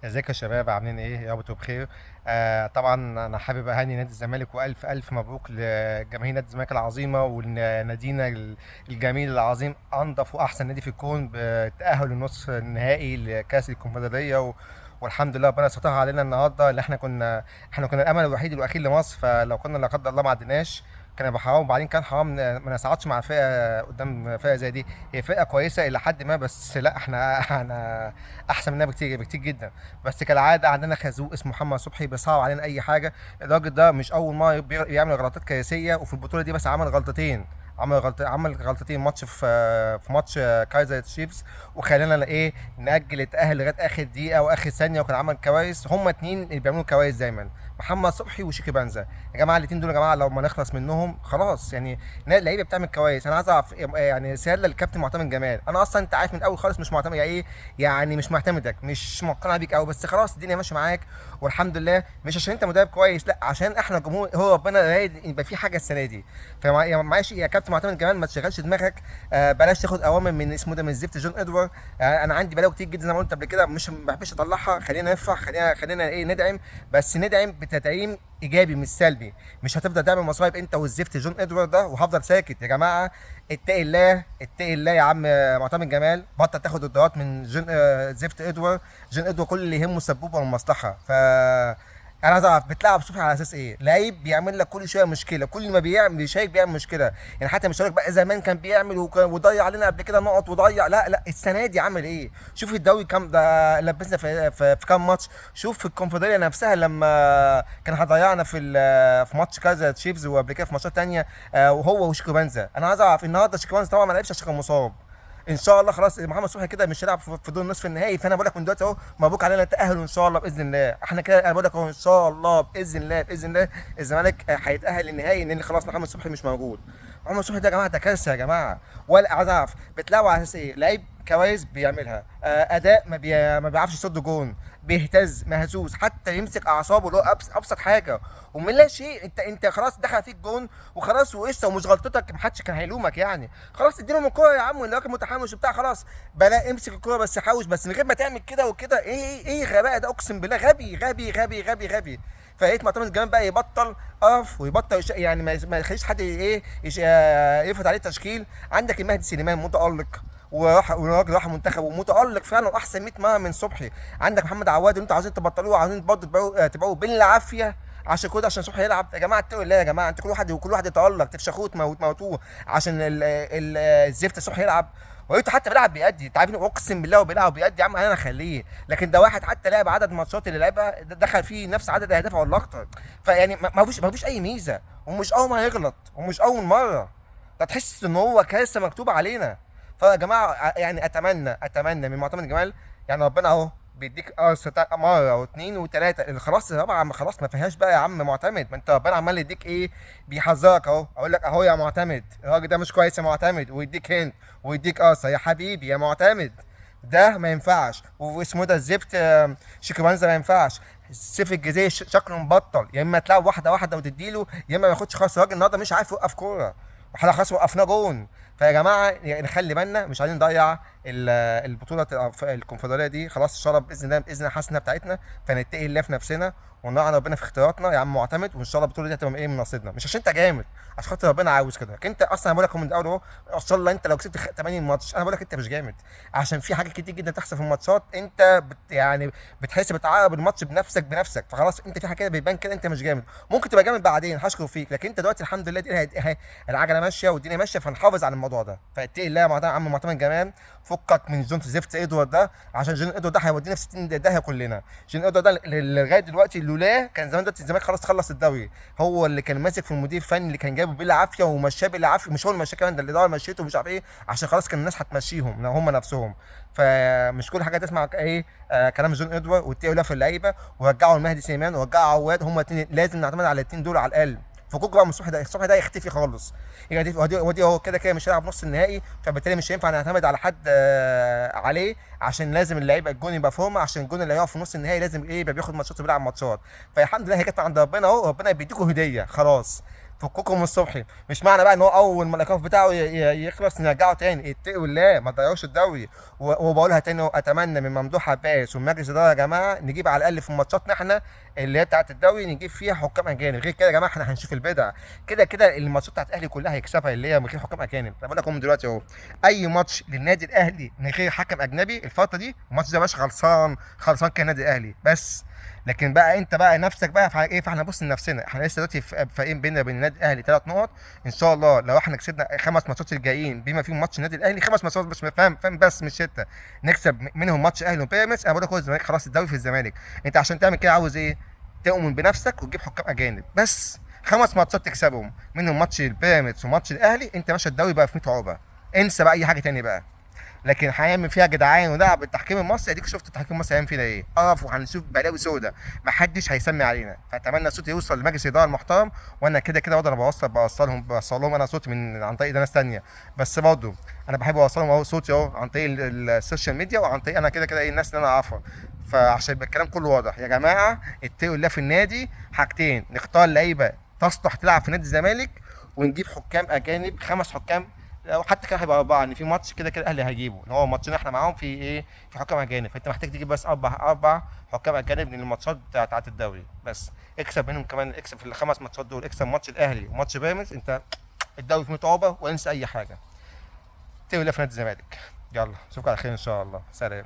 ازيك يا شباب؟ عاملين ايه؟ يا رب تبقوا بخير. طبعا انا حابب اهني نادي الزمالك والف الف مبروك لجماهير نادي الزمالك العظيمه ونادينا الجميل العظيم، انضف واحسن نادي في الكون بالتاهل للنصف النهائي لكاس الكونفدراليه والحمد لله ربنا سترها علينا النهارده، اللي احنا كنا الامل الوحيد والاخير لمصر، فلو كنا لا قدر الله ما عديناش كان يبقى حرام. وبعدين كان حرام ما نصعدش مع فرقه قدام فرقه زي دي. هي فرقه كويسه الى حد ما، بس لا احنا احسن منها بكتير بكتير جدا. بس كالعاده عندنا خازوق اسمه محمد صبحي بيصعب علينا اي حاجه. الراجل ده مش اول ما يعمل غلطات كارثيه، وفي البطوله دي بس عمل غلطتين. عمل غلطتين ماتش في ماتش كايزر تشيفز، وخلينا ايه نأجل التأهل لغايه اخر دقيقه واخر ثانيه، وكان عمل كوارث. هما اتنين اللي بيعملوا كوارث دايما، محمد صبحي وشيكي بنزا. يا جماعه الاتنين دول يا جماعه لو ما نخلص منهم خلاص يعني. اللعيبه بتعمل كوارث. انا عايز اعرف يعني رساله للكابتن معتمد جمال. انا اصلا انت عارف من الاول خالص مش معتمد يعني ايه، يعني مش معتمدك، مش مقتنع بيك قوي، بس خلاص الدنيا ماشيه معاك والحمد لله. مش عشان انت مدرب كويس، لا عشان احنا جمهور، هو ربنا رايد يبقى في حاجه السنه دي. فمعلش يا كابتن معتمد جمال ما تشغلش دماغك. بلاش تاخد اوامر من اسمه ده من الزفت جون ادوار. انا عندي بلاوي كتير جدا زي ما قلت قبل كده، مش ما بحبش اطلعها. خلينا نفرح، خلينا ايه ندعم، بس ندعم بتدعيم ايجابي مش سلبي. مش هتفضل تعمل مصايب انت والزفت جون ادوارد ده وهفضل ساكت. يا جماعه اتقي الله، اتقي الله يا عم معتمد جمال. بطل تاخد الدورات من جون زفت ادوارد. جون ادوارد كل اللي يهمه السبوبه والمصلحه. انا عايز اعرف بتلعب صبحي على اساس ايه؟ لعيب بيعمل لك كل شويه مشكله، كل ما بيشارك بيعمل مشكله. يعني حتى مش هقول لك بقى زمان كان بيعمل وضيع علينا قبل كده نقط وضيع، لا لا السنه دي عمل ايه؟ شوف الدوري كام ده لبسنا في كام ماتش. شوف في الكونفدراليه نفسها لما كان هيضيعنا في ماتش كذا تشيفز، وقبل كده في ماتشات تانيه. وهو وشيكو بنزا. انا عايز اعرف النهارده شيكو بنزا طبعا ما لعبش عشان كان مصاب. ان شاء الله خلاص محمد صبحي كده مش هيلعب في دور نصف النهائي. فانا بقول لك من دلوقتي اهو مبروك علينا التاهل ان شاء الله باذن الله. احنا كده انا بقول لك اهو ان شاء الله باذن الله باذن الله الزمالك هيتاهل للنهائي، لان خلاص محمد صبحي مش موجود. محمد صبحي ده يا جماعه ده كارثه يا جماعه. ولا عايز اعرف بتلعبوا على اساس ايه؟ لعيب كويس بيعملها، اداء ما بيعرفش يصد جون، بيهتز مهزوز، حتى يمسك اعصابه اللي هو ابسط حاجه. ومن لا شيء انت خلاص دخل فيك جون وخلاص وقشطه ومش غلطتك، محدش كان هيلومك يعني. خلاص اديله من الكوره يا عم، اللي هو كان متحمس وبتاع خلاص. بلا امسك الكوره بس حاوش، بس من غير ما تعمل كده وكده. ايه غباء ده؟ اقسم بالله غبي غبي غبي غبي غبي. فلقيت معتمد جمال بقى يبطل قرف ويبطل يعني ما يخليش حد ايه يفرض عليه تشكيل. عندك المهدي سليمان متالق، وراجل راح منتخب ومتالق فعلا واحسن 100 مره من صبحي. عندك محمد عواد انتوا عاوزين تبطلوه، عاوزين برضه تبقوا بالعافيه عشان كده عشان صبحي يلعب. يا جماعه اتقوا الله يا جماعه. انت كل واحد يتالق تفشخوه تموتوه عشان الزفت صبحي يلعب. وقيته حتى بيلعب بيأدي، انت عارفين اقسم بالله وبيلعب بيأدي يا عم، انا اخليه. لكن ده واحد حتى لعب عدد ماتشات اللي لعبها دخل فيه نفس عدد الاهداف ولا اكتر. فيعني ما فيش اي ميزه، ومش اول ما يغلط ومش اول مره. ده تحس ان هو كارثه مكتوبه علينا. فيا جماعه يعني اتمنى من معتمد جمال، يعني ربنا اهو بيديك مره واثنين وثلاثه، خلاص الرابعه خلاص ما فيهاش بقى يا عم معتمد. ما انت ربنا عمال يديك ايه، بيحذرك اهو. اقول لك اهو يا معتمد الراجل ده مش كويس يا معتمد، ويديك هند ويديك قرصه يا حبيبي يا معتمد. ده ما ينفعش. واسمه ده الزفت شيكابانزا ما ينفعش. السيف الجزائري شكله مبطل، يا اما تلعب واحده واحده وتديله، يا اما ما ياخدش خالص. الراجل النهارده مش عارف يوقف كوره، واحنا خلاص وقفناه جون. فيا جماعه يعني نخلي بالنا، مش عايزين نضيع البطوله الكونفدراليه دي. خلاص ان شاء الله باذن الله باذن الله حاسس انها بتاعتنا. فنتقي الله في نفسنا ونراعي ربنا في اختياراتنا يا عم معتمد. وان شاء الله البطوله دي هتبقى ايه من نصيبنا، مش عشان انت جامد، عشان خاطر ربنا عاوز كده. لكن انت اصلا انا بقول لك من الاول اهو ان شاء الله انت لو كسبت 80 ماتش انا بقول لك انت مش جامد. عشان في حاجات كتير جدا تحصل في الماتشات انت يعني بتحس بتعاقب الماتش بنفسك فخلاص انت في حاجه كده بيبان كده انت مش جامد. ممكن تبقى جامد بعدين هشكر فيك، لكن انت دلوقتي الحمد لله دي العجله ماشيه والدنيا ماشيه، فنحافظ على الموضوع ده. فاتقي الله يا عم معتمد جمال. فكك من جون زفت ادوارد ده، عشان جون ادوارد ده هيودينا في 60 داهيه كلنا. جون ادوارد ده لغايه دلوقتي لولا كان زمان دلوقتي الزمالك خلاص خلص الدوري. هو اللي كان ماسك في المدير الفني اللي كان جايبه بالعافيه ومشاه بالعافيه، مش هو اللي مشاه كمان، ده اللي دار مشيته مش عارف ايه، عشان خلاص كان الناس هتمشيهم هم نفسهم. فمش كل حاجه تسمع ايه كلام جون ادوارد. واتقوا الله في اللعيبه، ورجعوا المهدي سليمان ورجعوا عواد. هم اتنين لازم نعتمد على الاثنين دول على الاقل. فكوك بقى من الصبح ده يختفي خالص. يختفي. ودي هو كده كده مش هيلعب نص النهائي، فبالتالي مش هينفع نعتمد على حد عليه. عشان لازم اللعيبه الجون يبقى فورمه، عشان الجون اللي هيقف في نص النهائي لازم ايه يبقى بياخد ماتشات وبيلعب ماتشات. فالحمد لله هي جت عند ربنا اهو، ربنا بيديكوا هديه خلاص. فككم من الصبحي. مش معنى بقى ان هو اول ما الايقاف بتاعه يخلص نرجعه تاني. اتقوا الله ما تضيعوش الدوري. وبقولها تاني، اتمنى من ممدوح عباس ومجلس الاداره يا جماعه نجيب على الاقل في ماتشاتنا احنا اللي هي بتاعت الدوري نجيب فيها حكام اجانب. غير كده يا جماعه احنا هنشوف البدع. كده كده الماتشات بتاعت الاهلي كلها هيكسبها اللي هي من غير حكام اجانب. انا بقول لكم دلوقتي اهو، اي ماتش للنادي الاهلي من غير حكم اجنبي الفتره دي الماتش ده مش خلصان، خلصان كان النادي الاهلي بس. لكن بقى انت بقى نفسك بقى في ايه؟ فاحنا بص لنفسنا، احنا لسه دلوقتي فارقين بيننا وبين النادي الاهلي 3 نقط. ان شاء الله لو احنا كسبنا 5 ماتشات الجايين بما فيهم ماتش النادي الاهلي، 5 ماتشات مش فاهم بس مش 6، نكسب منهم ماتش اهلي وبيراميدز، انا بقول لك هو الزمالك خلاص الدوري في الزمالك. انت عشان تعمل كده عاوز ايه؟ تؤمن بنفسك وتجيب حكام اجانب بس. 5 ماتشات تكسبهم منهم ماتش البيراميدز وماتش الاهلي، انت باشا الدوري بقى في 100 عقبه. انسى بقى اي حاجه تاني بقى. لكن هيعمل فيها جدعان ولعب التحكيم المصري، اديك شفت التحكيم المصري هيعمل فينا ايه؟ قرف، وهنشوف بلاوي سودا محدش هيسمي علينا. فاتمنى صوتي يوصل لمجلس الاداره المحترم. وانا كده كده برضه انا بوصلهم انا صوتي من عن طريق ناس تانيه. بس برضه انا بحب اوصلهم اهو صوتي اهو عن طريق السوشيال ميديا وعن طريق انا كده كده ايه الناس اللي انا اعرفها. فعشان يبقى الكلام كله واضح يا جماعه، اتقوا الله في النادي. حاجتين، نختار لعيبه تصلح تلعب في نادي الزمالك، ونجيب حكام اجانب 5 حكام. لو حتى كان هيبقى 4، ان في ماتش كده كده الاهلي هيجيبه ان هو ماتشين احنا معاهم في ايه، في حكام اجانب. فانت محتاج تجيب بس اربع حكام اجانب من الماتشات بتاعت الدوري بس. اكسب منهم كمان، اكسب في ال5 ماتشات دول، اكسب ماتش الاهلي وماتش بيراميدز، انت الدوري في متعوبه وانسى اي حاجه. تقول في نادي الزمالك. يلا اشوفك على خير ان شاء الله، سلام.